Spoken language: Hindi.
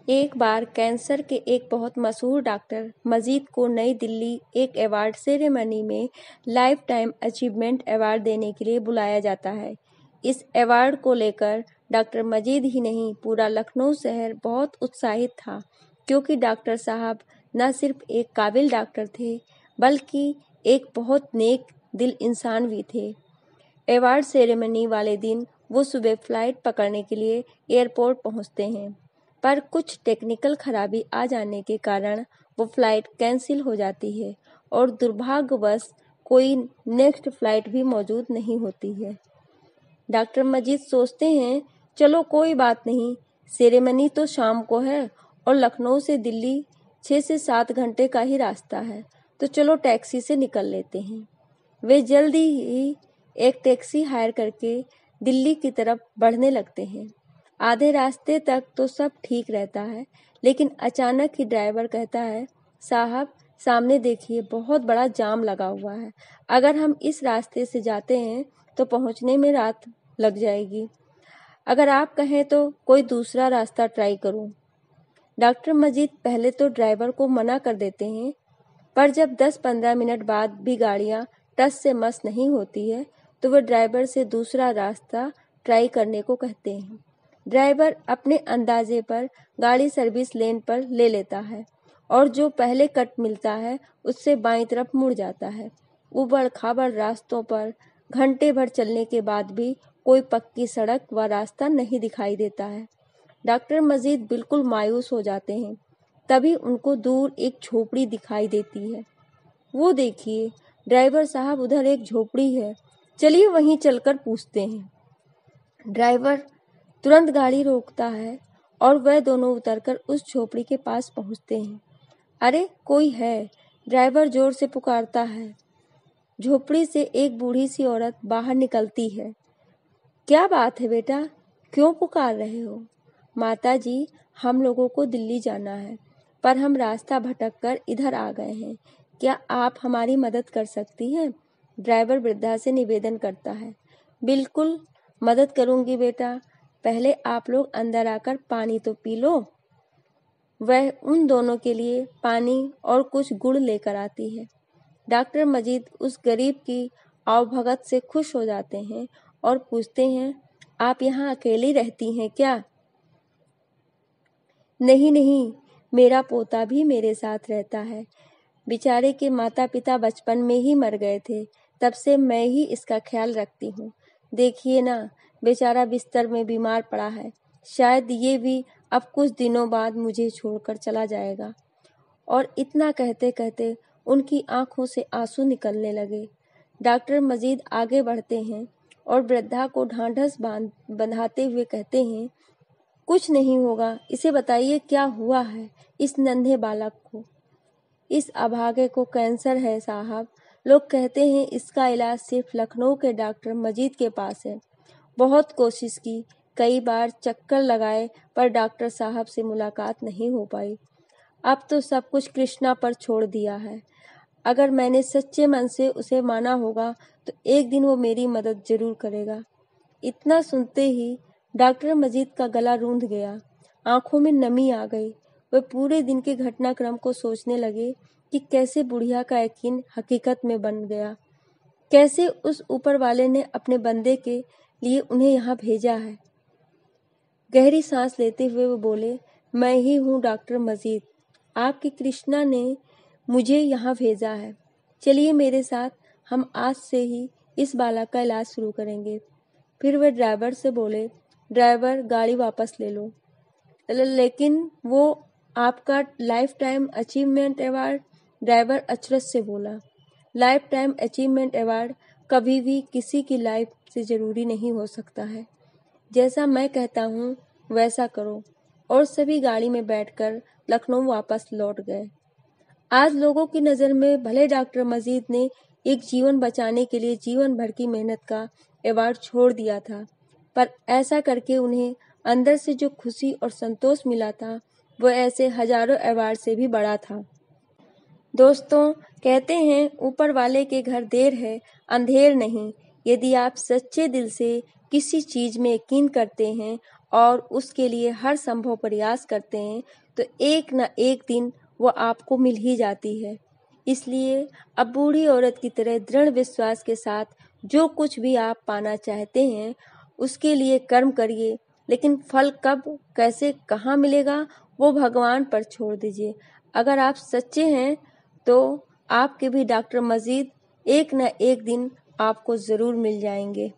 एक बार कैंसर के एक बहुत मशहूर डॉक्टर मजीद को नई दिल्ली एक अवार्ड सेरेमनी में लाइफ टाइम अचीवमेंट अवार्ड देने के लिए बुलाया जाता है। इस अवार्ड को लेकर डॉक्टर मजीद ही नहीं, पूरा लखनऊ शहर बहुत उत्साहित था, क्योंकि डॉक्टर साहब न सिर्फ एक काबिल डॉक्टर थे, बल्कि एक बहुत नेक दिल इंसान भी थे। अवार्ड सेरेमनी वाले दिन वो सुबह फ्लाइट पकड़ने के लिए एयरपोर्ट पहुंचते हैं, पर कुछ टेक्निकल खराबी आ जाने के कारण वो फ्लाइट कैंसिल हो जाती है और दुर्भाग्यवश कोई नेक्स्ट फ्लाइट भी मौजूद नहीं होती है। डॉक्टर मजीद सोचते हैं, चलो कोई बात नहीं, सेरेमनी तो शाम को है और लखनऊ से दिल्ली 6 से 7 घंटे का ही रास्ता है, तो चलो टैक्सी से निकल लेते हैं। वे जल्दी ही एक टैक्सी हायर करके दिल्ली की तरफ बढ़ने लगते हैं। आधे रास्ते तक तो सब ठीक रहता है, लेकिन अचानक ही ड्राइवर कहता है, साहब सामने देखिए, बहुत बड़ा जाम लगा हुआ है। अगर हम इस रास्ते से जाते हैं तो पहुंचने में रात लग जाएगी। अगर आप कहें तो कोई दूसरा रास्ता ट्राई करूं। डॉक्टर मजीद पहले तो ड्राइवर को मना कर देते हैं, पर जब 10-15 मिनट बाद भी गाड़ियां टस से मस नहीं होती है, तो वह ड्राइवर से दूसरा रास्ता ट्राई करने को कहते हैं। ड्राइवर अपने अंदाजे पर गाड़ी सर्विस लेन पर ले लेता है और जो पहले कट मिलता है उससे बाईं तरफ मुड़ जाता है। उबड़ खाबड़ रास्तों पर घंटे भर चलने के बाद भी कोई पक्की सड़क व रास्ता नहीं दिखाई देता है। डॉक्टर मजीद बिल्कुल मायूस हो जाते हैं। तभी उनको दूर एक झोपड़ी दिखाई देती है। वो देखिए ड्राइवर साहब, उधर एक झोपड़ी है, चलिए वहीं चलकर पूछते हैं। ड्राइवर तुरंत गाड़ी रोकता है और वह दोनों उतरकर उस झोपड़ी के पास पहुंचते हैं। अरे कोई है, ड्राइवर जोर से पुकारता है। झोपड़ी से एक बूढ़ी सी औरत बाहर निकलती है। क्या बात है बेटा, क्यों पुकार रहे हो? माता जी, हम लोगों को दिल्ली जाना है, पर हम रास्ता भटक कर इधर आ गए हैं। क्या आप हमारी मदद कर सकती हैं? ड्राइवर वृद्धा से निवेदन करता है। बिल्कुल मदद करूंगी बेटा, पहले आप लोग अंदर आकर पानी तो पी लो। वह उन दोनों के लिए पानी और कुछ गुड़ लेकर आती है। डॉक्टर मजीद उस गरीब की आवभगत से खुश हो जाते हैं और पूछते हैं, आप यहाँ अकेली रहती हैं क्या? नहीं नहीं, मेरा पोता भी मेरे साथ रहता है। बेचारे के माता पिता बचपन में ही मर गए थे, तब से मैं ही इसका ख्याल रखती हूँ। देखिए ना, बेचारा बिस्तर में बीमार पड़ा है। शायद ये भी अब कुछ दिनों बाद मुझे छोड़कर चला जाएगा। और इतना कहते कहते उनकी आंखों से आंसू निकलने लगे। डॉक्टर मजीद आगे बढ़ते हैं और वृद्धा को ढांढस बंधाते हुए कहते हैं, कुछ नहीं होगा, इसे बताइए क्या हुआ है इस नन्हे बालक को। इस अभागे को कैंसर है साहब। लोग कहते हैं इसका इलाज सिर्फ लखनऊ के डॉक्टर मजीद के पास है। बहुत कोशिश की, कई बार चक्कर लगाए, पर डॉक्टर साहब से मुलाकात नहीं हो पाई। अब तो सब कुछ कृष्णा पर छोड़ दिया है। अगर मैंने सच्चे मन से उसे माना होगा तो एक दिन वो मेरी मदद जरूर करेगा। इतना सुनते ही डॉक्टर मजीद का गला रूंध गया, आंखों में नमी आ गई। वे पूरे दिन के घटनाक्रम को सोचने लगे कि कैसे बुढ़िया का यकीन हकीकत में बन गया, कैसे उस ऊपर वाले ने अपने बंदे के लिए उन्हें यहाँ भेजा है। गहरी सांस लेते हुए वो बोले, मैं ही हूँ डॉक्टर मजीद, आपकी कृष्णा ने मुझे यहाँ भेजा है। चलिए मेरे साथ, हम आज से ही इस बालक का इलाज शुरू करेंगे। फिर वे ड्राइवर से बोले, ड्राइवर गाड़ी वापस ले लो। लेकिन वो आपका life time achievement award, driver अचरज से बोला। लाइफ टाइम अचीवमेंट अवार्ड कभी भी किसी की लाइफ से जरूरी नहीं हो सकता है। जैसा मैं कहता हूँ वैसा करो। और सभी गाड़ी में बैठकर लखनऊ वापस लौट गए। आज लोगों की नज़र में भले डॉक्टर मजीद ने एक जीवन बचाने के लिए जीवन भर की मेहनत का अवार्ड छोड़ दिया था, पर ऐसा करके उन्हें अंदर से जो खुशी और संतोष मिला था, वो ऐसे हजारों अवार्ड से भी बड़ा था। दोस्तों, कहते हैं ऊपर वाले के घर देर है अंधेर नहीं। यदि आप सच्चे दिल से किसी चीज में यकीन करते हैं और उसके लिए हर संभव प्रयास करते हैं तो एक न एक दिन वो आपको मिल ही जाती है। इसलिए अब बूढ़ी औरत की तरह दृढ़ विश्वास के साथ जो कुछ भी आप पाना चाहते हैं उसके लिए कर्म करिए, लेकिन फल कब, कैसे, कहाँ मिलेगा वो भगवान पर छोड़ दीजिए। अगर आप सच्चे हैं तो आपके भी डॉक्टर मजीद एक न एक दिन आपको ज़रूर मिल जाएंगे।